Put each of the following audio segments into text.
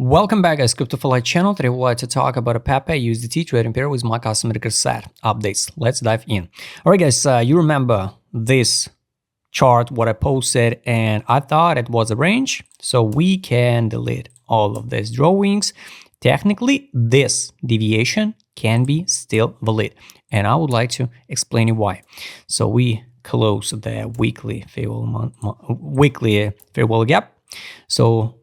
Welcome back, guys. Crypto4Life channel. Today we'd like to talk about a Pepe USDT trading pair with my custom set updates. Let's dive in. All right, guys. You remember this chart, what I posted, and I thought it was a range, so we can delete all of these drawings. Technically, this deviation can be still valid, and I would like to explain you why. So we close the weekly fair value gap. So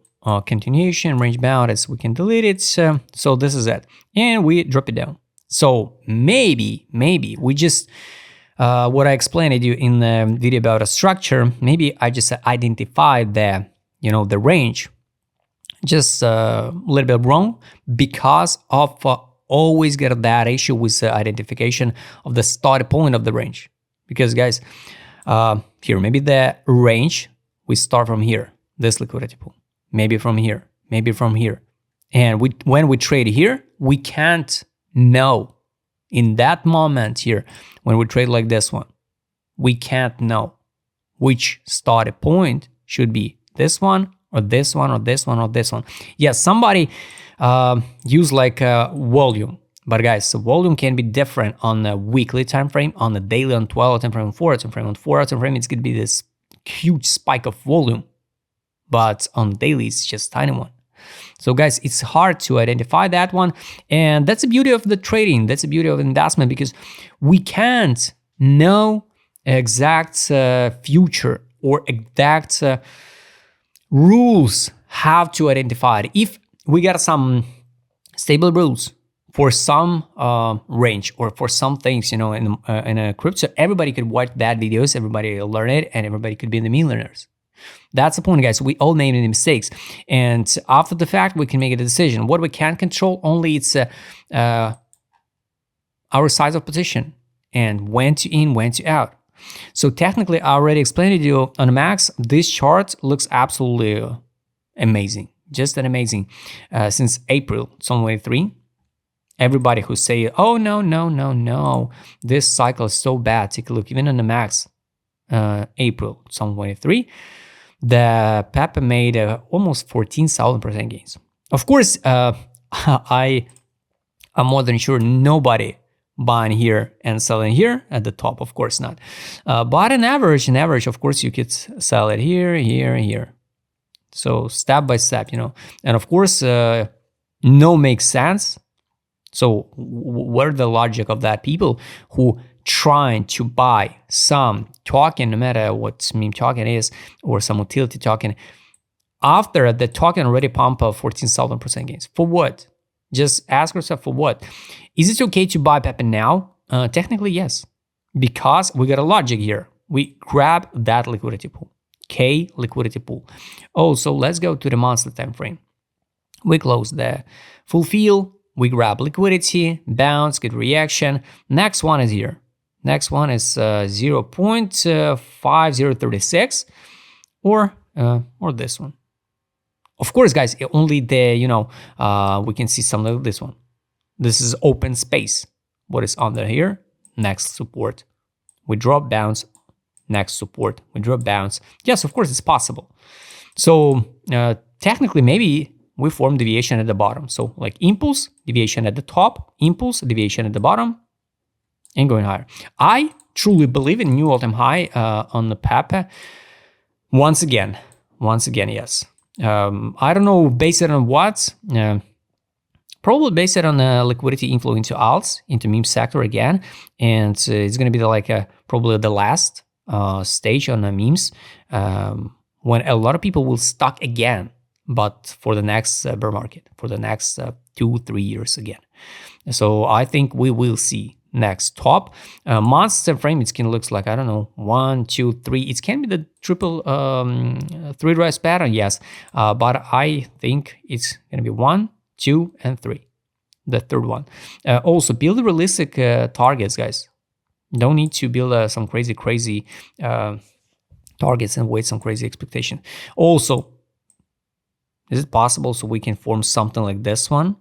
continuation, range bound, as we can delete it. So this is it. And we drop it down. So maybe we just, what I explained to you in the video about a structure, maybe I just identified the range just a little bit wrong because of always get that issue with the identification of the starting point of the range. Because guys, here, maybe the range, we start from here, this liquidity pool. Maybe from here, maybe from here. And when we trade here, we can't know in that moment here, when we trade like this one, we can't know which starting point should be this one or this one or this one or this one. Yes, somebody use like volume, but guys, the volume can be different on the weekly time frame, on the daily, on 12 time frame, on 4 time frame, on 4 time frame. It's gonna be this huge spike of volume. But on daily, it's just tiny one. So guys, it's hard to identify that one. And that's the beauty of the trading. That's the beauty of investment, because we can't know exact future or exact rules how to identify it. If we got some stable rules for some range or for some things, in a crypto, everybody could watch that videos, everybody will learn it, and everybody could be the millionaires. That's the point, guys. We all made any mistakes, and after the fact, we can make a decision. What we can't control only it's our size of position and when to in, when to out. So technically, I already explained to you on the max. This chart looks absolutely amazing, just an amazing. Since April 2023, everybody who say, "Oh no, this cycle is so bad." Take a look, even on the max, April 2023. The Pepe made almost 14,000% gains. Of course, I'm more than sure nobody buying here and selling here at the top. Of course not. But on average, of course, you could sell it here, here, and here. So step by step, And of course, no makes sense. So where the logic of that people who trying to buy some token, no matter what meme token is, or some utility token, after the token already pump up 14,000% gains. For what? Just ask yourself, for what? Is it okay to buy Pepe now? Technically, yes, because we got a logic here. We grab that liquidity pool, K liquidity pool. Also, let's go to the monthly time frame. We close the fulfill. We grab liquidity, bounce, get reaction. Next one is here. Next one is 0.5036 or this one. Of course, guys, only the, we can see something like this one. This is open space. What is under here? Next support. We drop, bounce, next support. We drop, bounce. Yes, of course, it's possible. So technically, maybe we form deviation at the bottom. So like impulse, deviation at the top, impulse, deviation at the bottom, and going higher. I truly believe in new all-time high on the Pepe. Once again, yes. I don't know, based it on what? Probably based it on the liquidity inflow into alts, into meme sector again. And it's going to be like probably the last stage on the memes when a lot of people will stock again, but for the next bear market, for the next 2-3 years again. So I think we will see next top monster frame. It can looks like, I don't know, 1, 2, 3. It can be the triple three rise pattern, yes, but I think it's gonna be 1, 2, and 3, the third one. Also build realistic targets, guys. Don't need to build some crazy targets and wait some crazy expectation. Also, is it possible so we can form something like this one?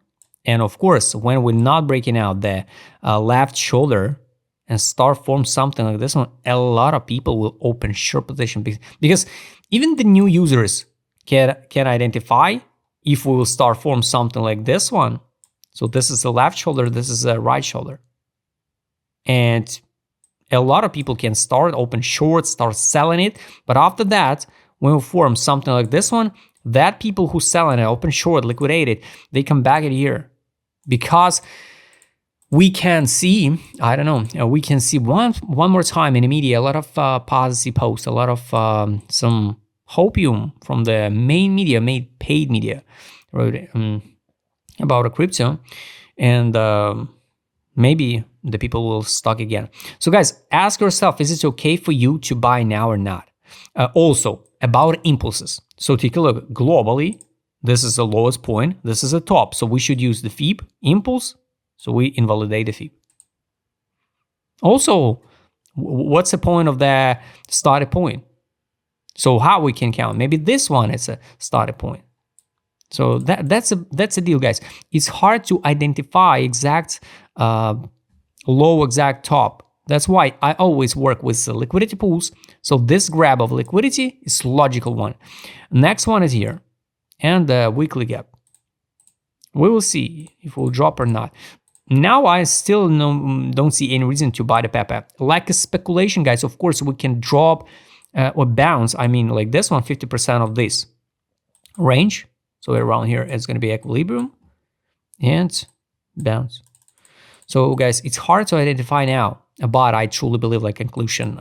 And of course, when we're not breaking out the left shoulder and start form something like this one, a lot of people will open short position, because even the new users can identify if we will start form something like this one, so this is the left shoulder, this is the right shoulder. And a lot of people can start open short, start selling it. But after that, when we form something like this one, that people who selling it, open short, liquidate it, they come back at here. Because we can see, I don't know, we can see one more time in the media, a lot of policy posts, a lot of some hopium from the main media, paid media, right, about a crypto. And maybe the people will stock again. So guys, ask yourself, is it okay for you to buy now or not? Also, about impulses. So take a look globally. This is the lowest point. This is the top. So we should use the FIB impulse. So we invalidate the FIB. Also, what's the point of the starting point? So how we can count? Maybe this one is a starting point. So that's a deal, guys. It's hard to identify exact low, exact top. That's why I always work with the liquidity pools. So this grab of liquidity is logical one. Next one is here, and the weekly gap. We will see if we'll drop or not. Now I still don't see any reason to buy the Pepe. Like a speculation, guys, of course we can drop or bounce. I mean, like this one, 50% of this range. So around here, it's going to be equilibrium and bounce. So guys, it's hard to identify now, but I truly believe like conclusion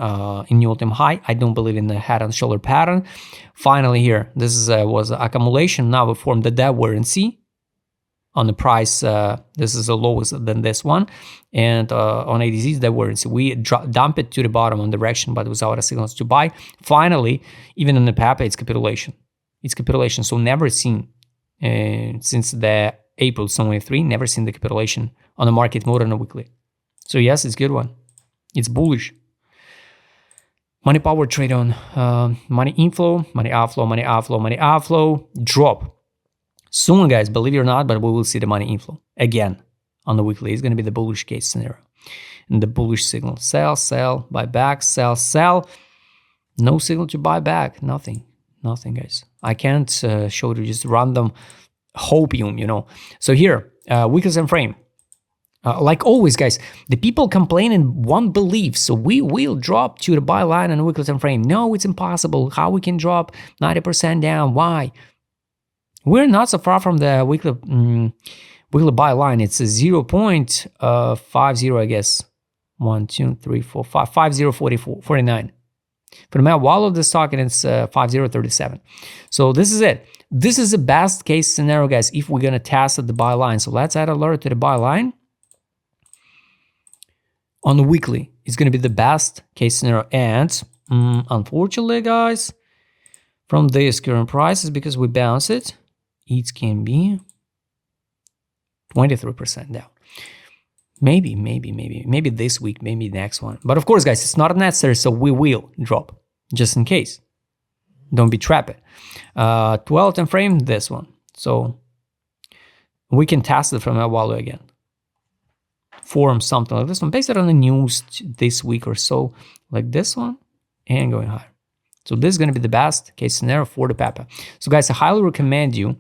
in new all-time high. I don't believe in the head and shoulder pattern. Finally here, this is was accumulation. Now we formed the divergence C on the price. This is the lowest than this one, and on ADZ's divergence, we dump it to the bottom on direction, but without a signals to buy. Finally, even in the Pepe, it's capitulation. It's capitulation. So never seen since the April 23, never seen the capitulation on the market more than a weekly. So yes, it's a good one. It's bullish. Money power trade on money inflow, money outflow, money outflow, money outflow, drop. Soon, guys, believe it or not, but we will see the money inflow again on the weekly. It's going to be the bullish case scenario. And the bullish signal. Sell, sell, buy back, sell, sell. No signal to buy back. Nothing. Nothing, guys. I can't show you just random hopium, you know. So here, weekly time frame. Like always, guys, the people complaining won't believe. So we will drop to the buy line on the weekly time frame. No, it's impossible. How we can drop 90% down? Why? We're not so far from the weekly buy line. It's a 0.50, I guess. 1, 2, 3, 4, 5, 50.49. For the value of the stock, and it's 50.37. So this is it. This is the best case scenario, guys, if we're going to test at the buy line. So let's add alert to the buy line. On the weekly, it's going to be the best case scenario. And unfortunately, guys, from this current prices, because we bounce it, it can be 23% down. Maybe this week, maybe next one. But of course, guys, it's not necessary, so we will drop, just in case. Don't be trapped. 12 time frame, this one. So we can test it from a value again. Form something like this one, based on the news this week or so, like this one, and going higher. So this is going to be the best case scenario for the Pepe. So guys, I highly recommend you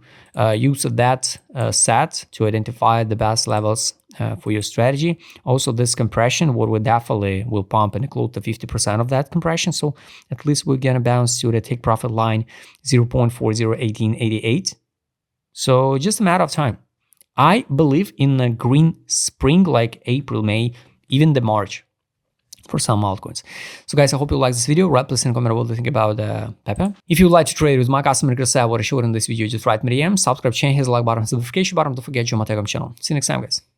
use of that set to identify the best levels for your strategy. Also, this compression, what we definitely will pump and include the 50% of that compression. So at least we're going to bounce to the take profit line 0.401888. So just a matter of time. I believe in a green spring like April, May, even the March for some altcoins. So guys, I hope you like this video. Write please in a comment what you think about Pepe. If you'd like to trade with my customer Krasa, what I showed in this video, just write me DM, subscribe, channel, hit the like button, hit the notification button, don't forget to join my Telegram channel. See you next time, guys.